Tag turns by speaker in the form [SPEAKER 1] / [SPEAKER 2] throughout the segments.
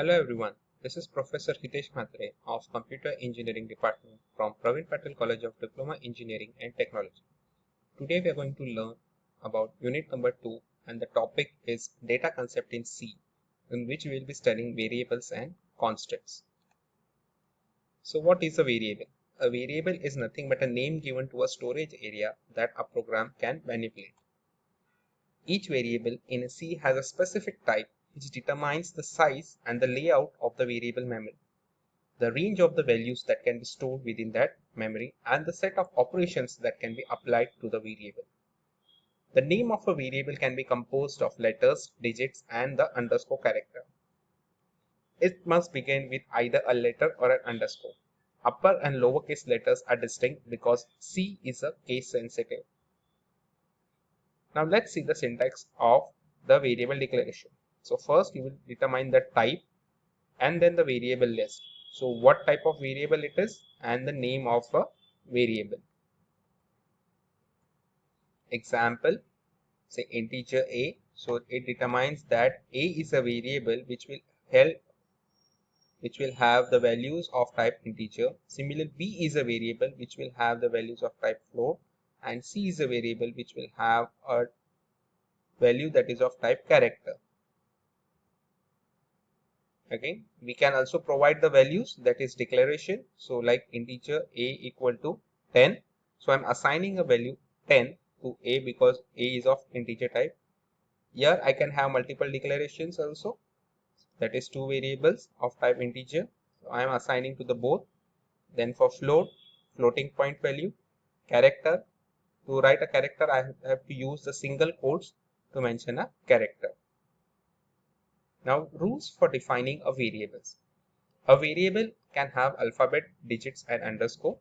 [SPEAKER 1] Hello everyone, this is Professor Hitesh Mhatre of Computer Engineering Department from Praveen Patel College of Diploma Engineering and Technology. Today we are going to learn about unit number 2 and the topic is data concept in C, in which we will be studying variables and constants. So what is a variable? A variable is nothing but a name given to a storage area that a program can manipulate. Each variable in a C has a specific type which determines the size and the layout of the variable memory, the range of the values that can be stored within that memory, and the set of operations that can be applied to the variable. The name of a variable can be composed of letters, digits, and the underscore character. It must begin with either a letter or an underscore. Upper and lowercase letters are distinct because C is a case sensitive. Now let's see the syntax of the variable declaration. So first you will determine the type and then the variable list. So what type of variable it is and the name of a variable. Example, say integer a. So it determines that a is a variable which will have the values of type integer. Similarly, b is a variable which will have the values of type float, and c is a variable which will have a value that is of type character. Okay, we can also provide the values, that is declaration. So like integer a equal to 10. So I'm assigning a value 10 to a because a is of integer type. Here I can have multiple declarations also, that is two variables of type integer. So I am assigning to the both. Then for float, floating point value, character. To write a character I have to use the single quotes to mention a character. Now rules for defining a variables. A variable can have alphabet, digits, and underscore.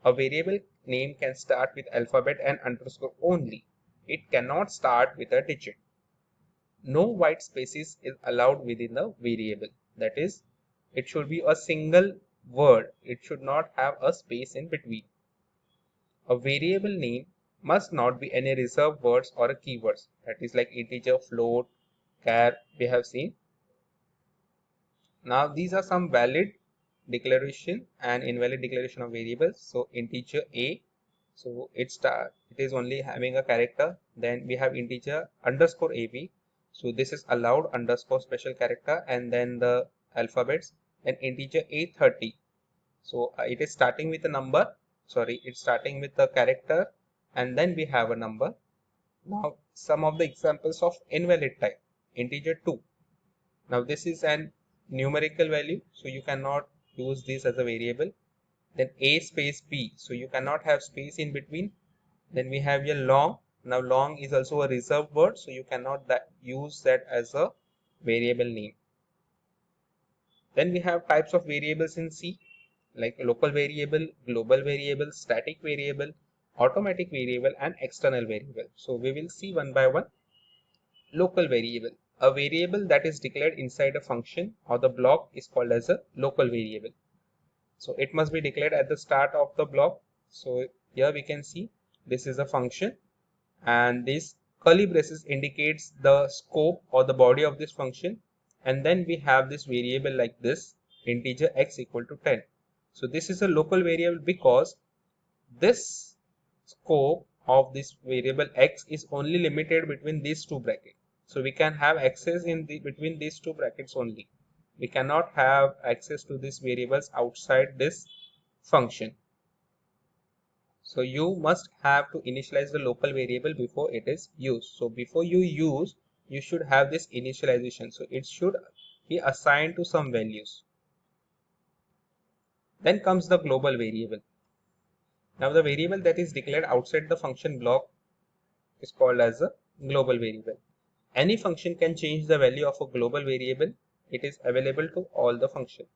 [SPEAKER 1] A variable name can start with alphabet and underscore only. It cannot start with a digit. No white spaces is allowed within the variable. That is, it should be a single word. It should not have a space in between. A variable name must not be any reserved words or a keywords. That is like integer, float, char we have seen. Now these are some valid declaration and invalid declaration of variables. So integer a, so it is only having a character. Then we have integer underscore ab, so this is allowed underscore special character, and then the alphabets. Then integer a30, so it is starting with a number, sorry, it's starting with a character and then we have a number. Now some of the examples of invalid type. Integer 2, now this is an numerical value, so you cannot use this as a variable. Then a space b, so you cannot have space in between. Then we have your long. Now long is also a reserved word, so you cannot use that as a variable name. Then we have types of variables in C, like local variable, global variable, static variable, automatic variable, and external variable. So we will see one by one. Local variable. A variable that is declared inside a function or the block is called as a local variable. So it must be declared at the start of the block. So here we can see this is a function, and this curly braces indicates the scope or the body of this function. And then we have this variable like this, integer x equal to 10. So this is a local variable because this scope of this variable x is only limited between these two brackets. So we can have access in between these two brackets only. We cannot have access to these variables outside this function. So you must have to initialize the local variable before it is used. So before you use, you should have this initialization. So it should be assigned to some values. Then comes the global variable. Now the variable that is declared outside the function block is called as a global variable. Any function can change the value of a global variable. It is available to all the functions.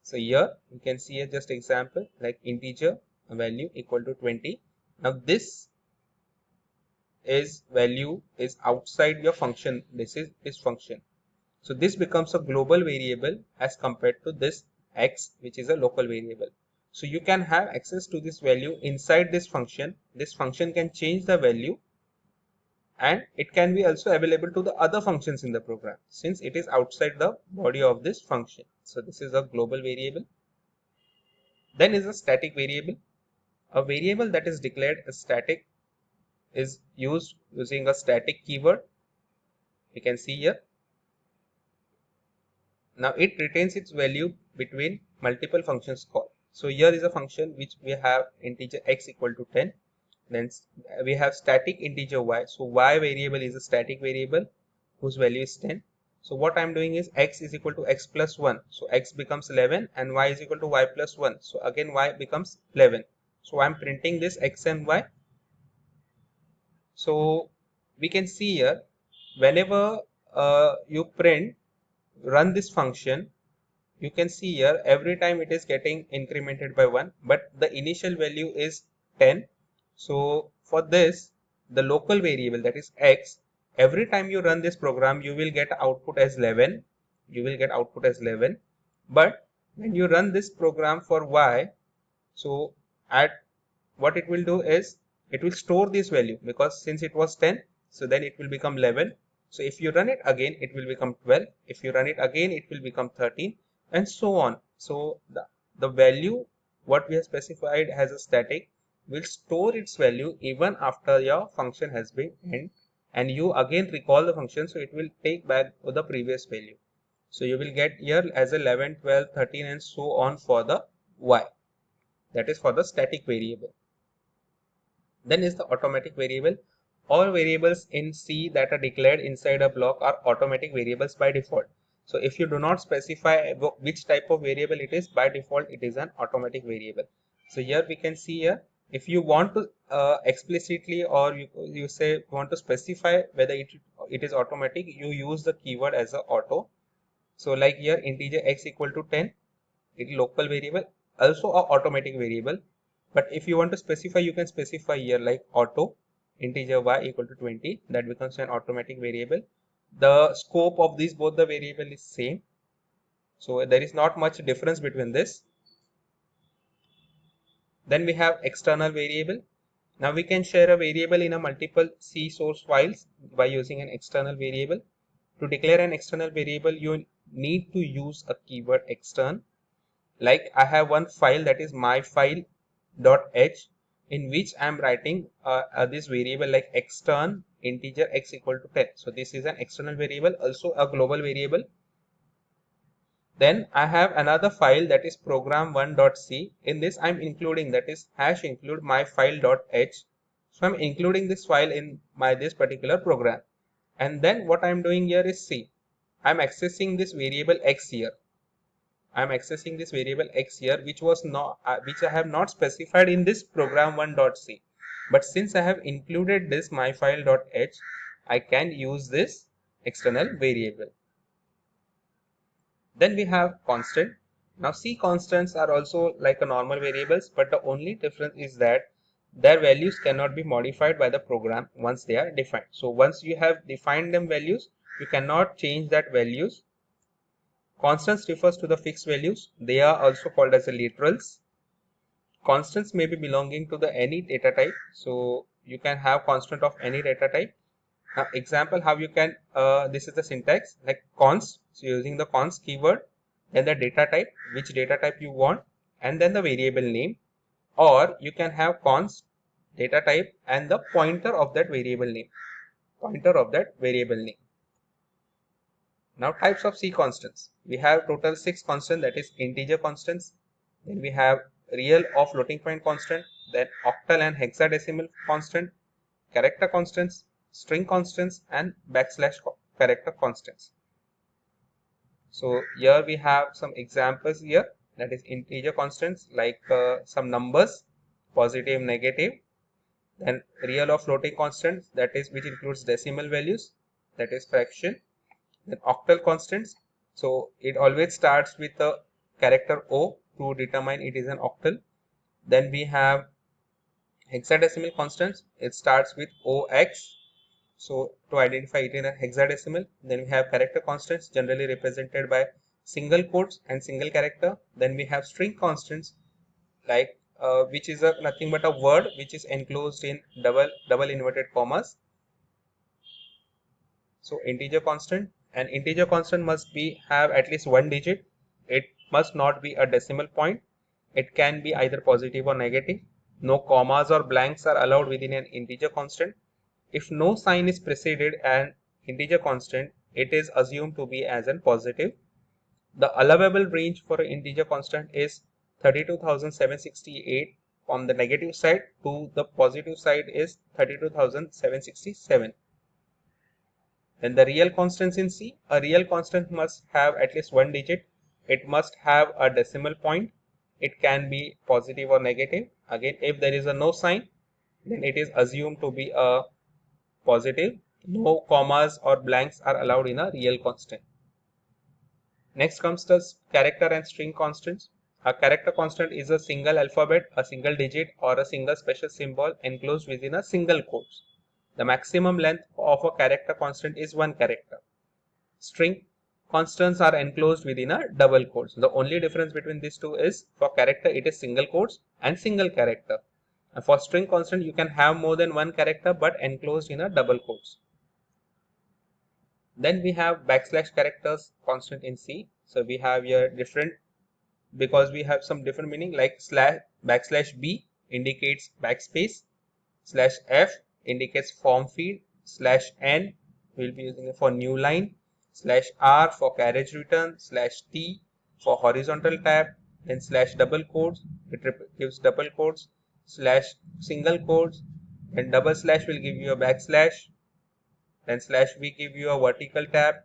[SPEAKER 1] So here you can see a just example like integer value equal to 20. Now this is value is outside your function. This is this function. So this becomes a global variable as compared to this x, which is a local variable. So you can have access to this value inside this function. This function can change the value and it can be also available to the other functions in the program since it is outside the body of this function. So this is a global variable. Then is a static variable. A variable that is declared as static is used using a static keyword. You can see here. Now it retains its value between multiple functions call. So here is a function which we have integer x equal to 10. Then we have static integer y. So y variable is a static variable whose value is 10. So what I am doing is x is equal to x plus 1. So x becomes 11 and y is equal to y plus 1. So again y becomes 11. So I am printing this x and y. So we can see here whenever you run this function, you can see here every time it is getting incremented by 1, but the initial value is 10. So for this, the local variable, that is x, every time you run this program you will get output as 11. You will get output as 11. But when you run this program for y, so at what it will do is it will store this value, because since it was 10, so then it will become 11. So if you run it again, it will become 12. If you run it again, it will become 13, and so on. So the value what we have specified as a static will store its value even after your function has been end, and you again recall the function, so it will take back the previous value. So you will get here as 11, 12, 13 and so on for the y. That is for the static variable. Then is the automatic variable. All variables in C that are declared inside a block are automatic variables by default. So if you do not specify which type of variable it is, by default it is an automatic variable. So here we can see here, if you want to explicitly, or you say want to specify whether it is automatic, you use the keyword as a auto. So like here integer x equal to 10, it is local variable, also a automatic variable. But if you want to specify, you can specify here like auto integer y equal to 20, that becomes an automatic variable. The scope of these both the variable is same, so there is not much difference between this. Then we have external variable. Now we can share a variable in a multiple C source files by using an external variable. To declare an external variable, you need to use a keyword extern. Like I have one file, that is myfile.h, in which I am writing this variable like extern integer x equal to 10. So this is an external variable, also a global variable. Then I have another file, that is program1.c. In this I am including, that is hash include myfile.h. So I am including this file in this particular program. And then what I am doing here is C. I am accessing this variable x here. I am accessing this variable x here, which was not which I have not specified in this program1.c. But since I have included this myfile.h, I can use this external variable. Then we have constant. Now C constants are also like a normal variables, but the only difference is that their values cannot be modified by the program once they are defined. So once you have defined them values, you cannot change that values. Constants refers to the fixed values. They are also called as the literals. Constants may be belonging to the any data type. So you can have constant of any data type. Now example how you can, this is the syntax like const. So using the const keyword, then the data type, which data type you want, and then the variable name. Or you can have const data type and the pointer of that variable name. Now types of C constants. We have total 6 constants, that is integer constants. Then we have real or floating point constant, then octal and hexadecimal constant, character constants, string constants, and backslash character constants. So here we have some examples here, that is integer constants like some numbers, positive, negative. Then real or floating constants, that is which includes decimal values, that is fraction. Then octal constants, so it always starts with the character O to determine it is an octal. Then we have hexadecimal constants, it starts with OX, so to identify it in a hexadecimal. Then we have character constants, generally represented by single quotes and single character. Then we have string constants, like which is nothing but a word which is enclosed in double inverted commas. So integer constant, an integer constant must have at least one digit. It must not be a decimal point. It can be either positive or negative. No commas or blanks are allowed within an integer constant. If no sign is preceded an integer constant, it is assumed to be as a positive. The allowable range for an integer constant is 32,768 on the negative side to the positive side is 32,767. Then the real constants in C, a real constant must have at least one digit. It must have a decimal point. It can be positive or negative. Again, if there is a no sign, then it is assumed to be a positive. No commas or blanks are allowed in a real constant. Next comes the character and string constants. A character constant is a single alphabet, a single digit, or a single special symbol enclosed within a single quote. The maximum length of a character constant is one character. String constants are enclosed within a double quotes. The only difference between these two is for character it is single quotes and single character. And for string constant you can have more than one character but enclosed in a double quotes. Then we have backslash characters constant in C. So we have here different, because we have some different meaning, like backslash B indicates backspace, slash F indicates form field, slash N will be using it for new line, slash R for carriage return, slash T for horizontal tab, then slash double quotes, it gives double quotes, slash single quotes, and double slash will give you a backslash, then slash V give you a vertical tab,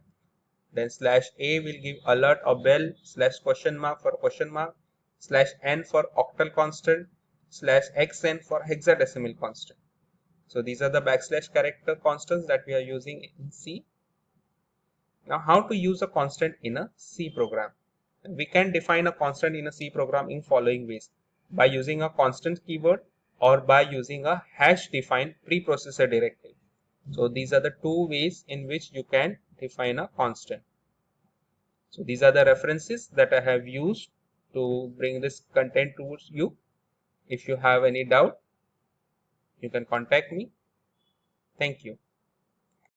[SPEAKER 1] then slash A will give alert or bell, slash question mark for question mark, slash N for octal constant, slash XN for hexadecimal constant. So these are the backslash character constants that we are using in C. Now how to use a constant in a C program? We can define a constant in a C program in following ways: by using a constant keyword or by using a hash defined preprocessor directive. So these are the two ways in which you can define a constant. So these are the references that I have used to bring this content to you. If you have any doubt, you can contact me. Thank you.